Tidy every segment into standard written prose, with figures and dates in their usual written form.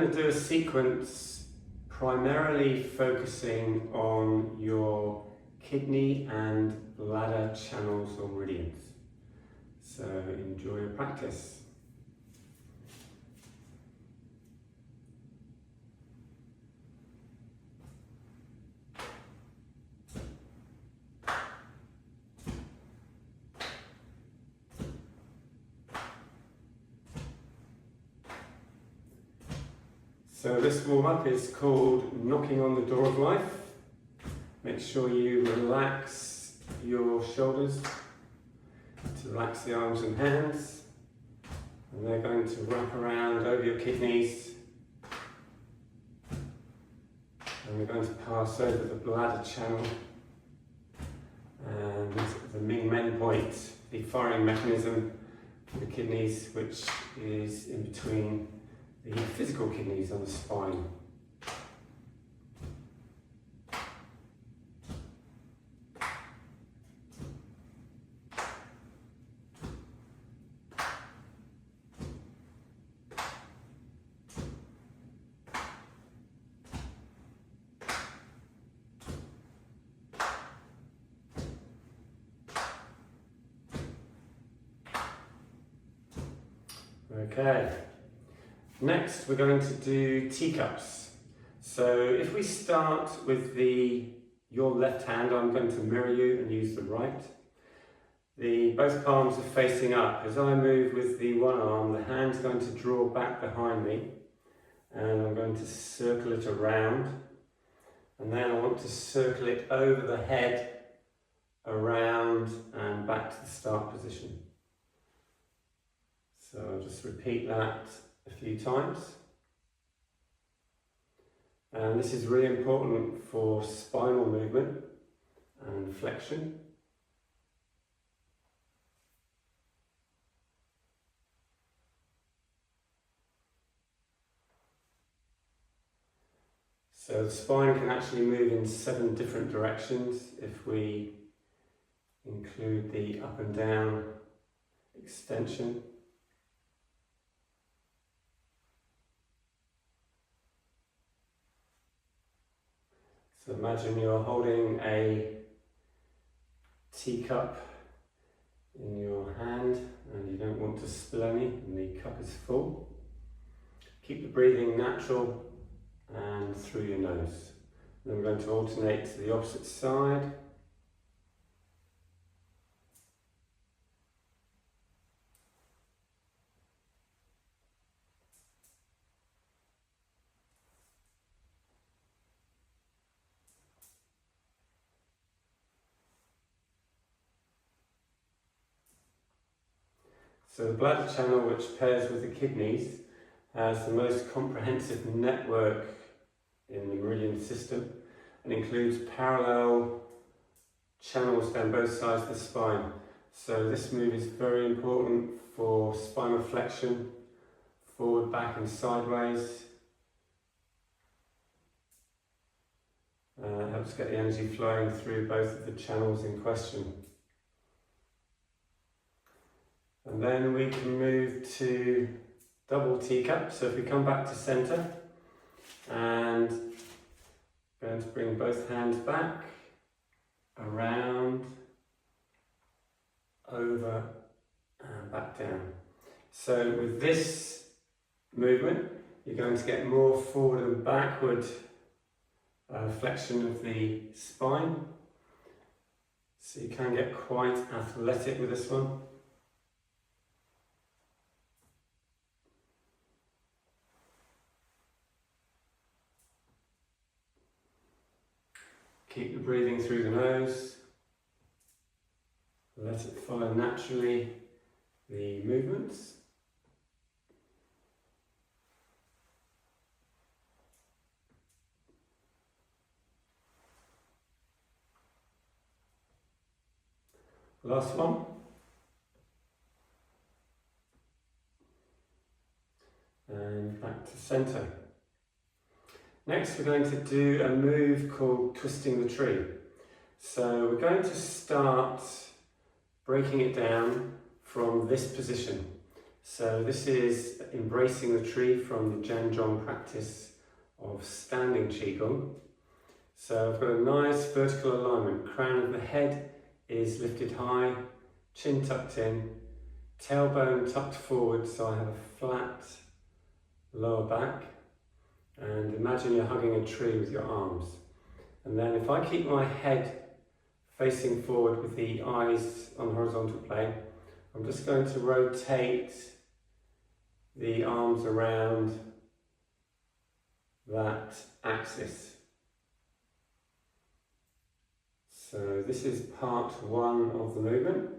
going to do a sequence primarily focusing on your kidney and bladder channels or meridians. So enjoy your practice. So this warm-up is called Knocking on the Door of Life. Make sure you relax your shoulders, to relax the arms and hands, and they're going to wrap around over your kidneys, and we're going to pass over the bladder channel and the Ming Men point, the firing mechanism for the kidneys, which is in between the physical kidneys on the spine. Okay. Next, we're going to do teacups. So if we start with your left hand, I'm going to mirror you and use the right. Both palms are facing up. As I move with the one arm, the hand's going to draw back behind me, and I'm going to circle it around. And then I want to circle it over the head, around and back to the start position. So I'll just repeat that a few times. And this is really important for spinal movement and flexion. So the spine can actually move in 7 different directions if we include the up and down extension. So imagine you're holding a teacup in your hand and you don't want to spill any, and the cup is full. Keep the breathing natural and through your nose. Then we're going to alternate to the opposite side. So the bladder channel, which pairs with the kidneys, has the most comprehensive network in the meridian system and includes parallel channels down both sides of the spine. So this move is very important for spinal flexion, forward, back and sideways. It helps get the energy flowing through both of the channels in question. And then we can move to double teacup. So if we come back to center and going to bring both hands back, around, over and back down. So with this movement, you're going to get more forward and backward flexion of the spine. So you can get quite athletic with this one. Keep the breathing through the nose. Let it follow naturally the movements. Last one. And back to center. Next we're going to do a move called twisting the tree. So we're going to start breaking it down from this position. So this is embracing the tree from the Zhanzhong practice of standing Qigong. So I've got a nice vertical alignment. Crown of the head is lifted high, chin tucked in, tailbone tucked forward, so I have a flat lower back. And imagine you're hugging a tree with your arms. And then if I keep my head facing forward with the eyes on the horizontal plane, I'm just going to rotate the arms around that axis. So this is part one of the movement.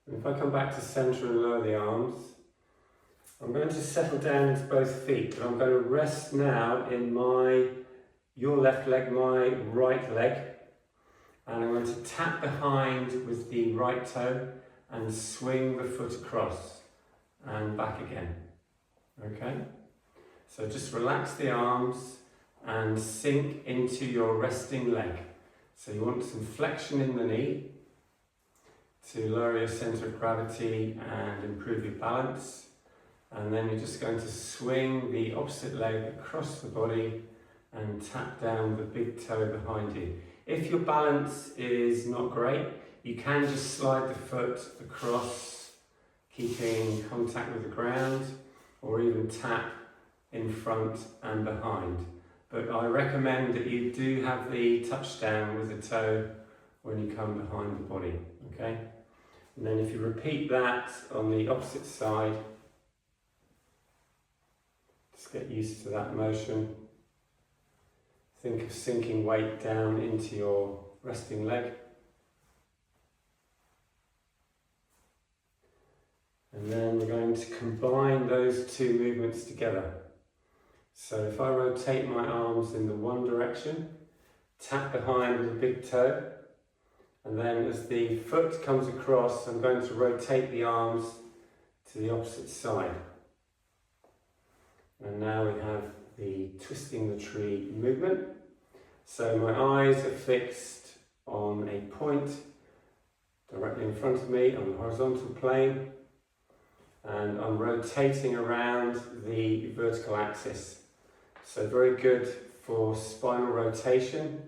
And if I come back to centre and lower the arms, I'm going to settle down into both feet, but I'm going to rest now in your left leg, my right leg, and I'm going to tap behind with the right toe and swing the foot across and back again. Okay? So just relax the arms and sink into your resting leg. So you want some flexion in the knee to lower your centre of gravity and improve your balance. And then you're just going to swing the opposite leg across the body and tap down the big toe behind you. If your balance is not great, you can just slide the foot across, keeping contact with the ground, or even tap in front and behind. But I recommend that you do have the touchdown with the toe when you come behind the body, okay? And then if you repeat that on the opposite side, just get used to that motion. Think of sinking weight down into your resting leg. And then we're going to combine those two movements together. So if I rotate my arms in the one direction, tap behind with a big toe, and then as the foot comes across, I'm going to rotate the arms to the opposite side. And now we have the twisting the tree movement. So my eyes are fixed on a point directly in front of me on the horizontal plane, and I'm rotating around the vertical axis. So very good for spinal rotation,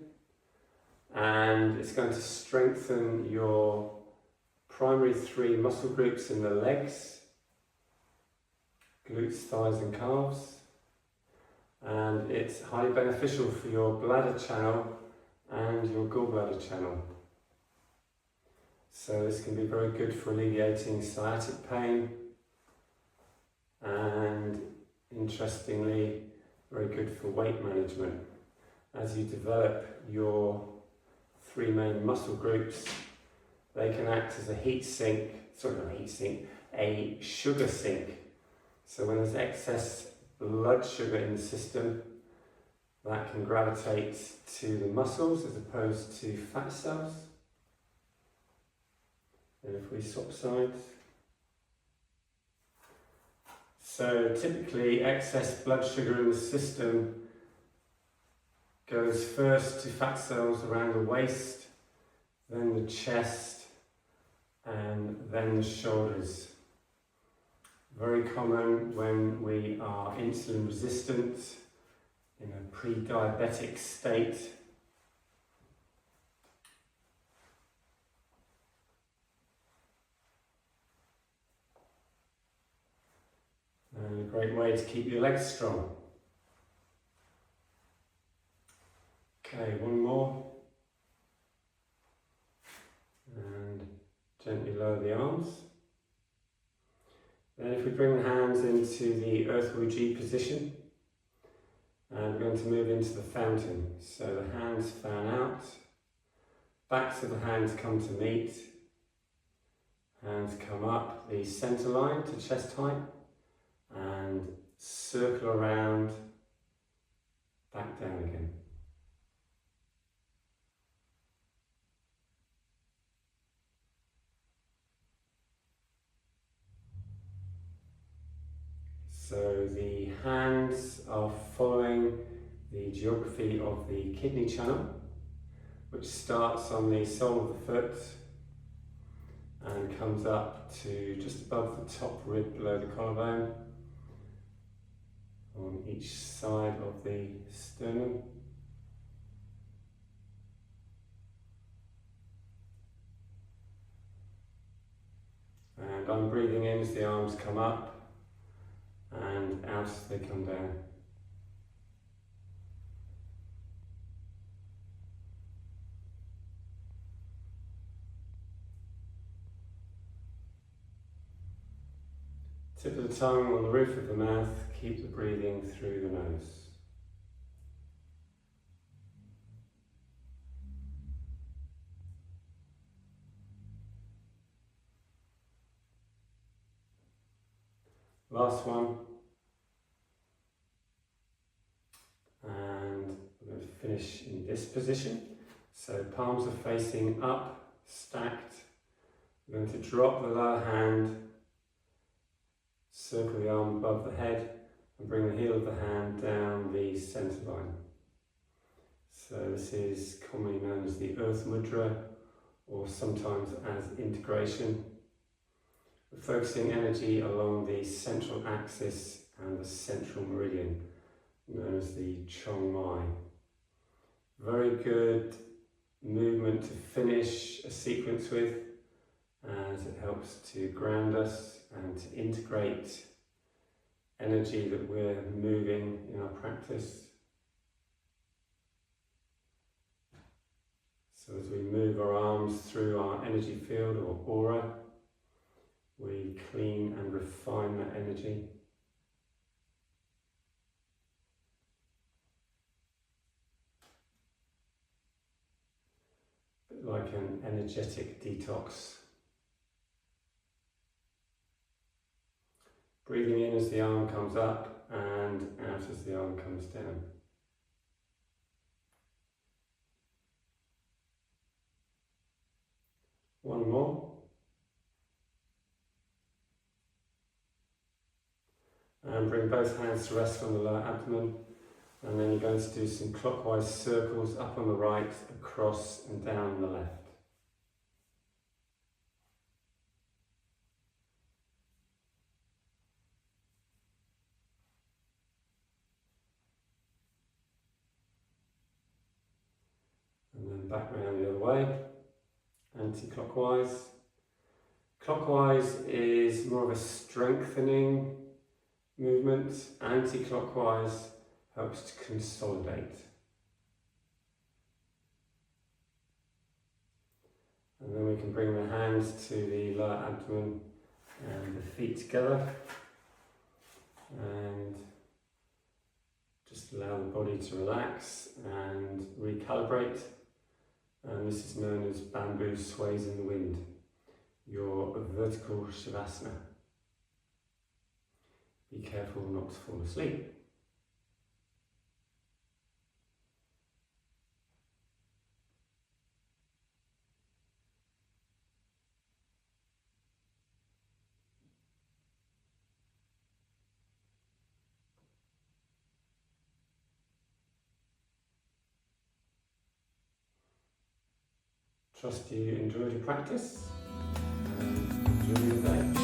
and it's going to strengthen your primary three muscle groups in the legs, glutes, thighs and calves, and it's highly beneficial for your bladder channel and your gallbladder channel. So this can be very good for alleviating sciatic pain, and interestingly very good for weight management. As you develop your three main muscle groups, they can act as a a sugar sink. So when there's excess blood sugar in the system, that can gravitate to the muscles as opposed to fat cells. And if we swap sides. So typically excess blood sugar in the system goes first to fat cells around the waist, then the chest, and then the shoulders. Very common when we are insulin resistant, in a pre-diabetic state. And a great way to keep your legs strong. Okay, one more. And gently lower the arms. Then if we bring the hands into the Earth Wuji position, and we're going to move into the fountain. So the hands fan out, backs of the hands come to meet, hands come up the centre line to chest height, and circle around, back down again. So the hands are following the geography of the kidney channel, which starts on the sole of the foot and comes up to just above the top rib below the collarbone on each side of the sternum. And I'm breathing in as the arms come up and out as they come down. Tip of the tongue on the roof of the mouth, keep the breathing through the nose. Last one. And we're going to finish in this position. So palms are facing up, stacked. We're going to drop the lower hand, circle the arm above the head, and bring the heel of the hand down the centre line. So this is commonly known as the Earth Mudra, or sometimes as integration. We're focusing energy along the central axis and the central meridian, known as the Chong Mai. Very good movement to finish a sequence with, as it helps to ground us and to integrate energy that we're moving in our practice. So as we move our arms through our energy field or aura, we clean and refine that energy. A bit like an energetic detox. Breathing in as the arm comes up and out as the arm comes down. One more. And bring both hands to rest on the lower abdomen. And then you're going to do some clockwise circles up on the right, across and down on the left. And then back round the other way, anti-clockwise. Clockwise is more of a strengthening movement. Anti-clockwise helps to consolidate. And then we can bring the hands to the lower abdomen and the feet together. And just allow the body to relax and recalibrate. And this is known as bamboo sways in the wind, your vertical shavasana. Be careful not to fall asleep. Trust you enjoyed your practice and enjoy your day.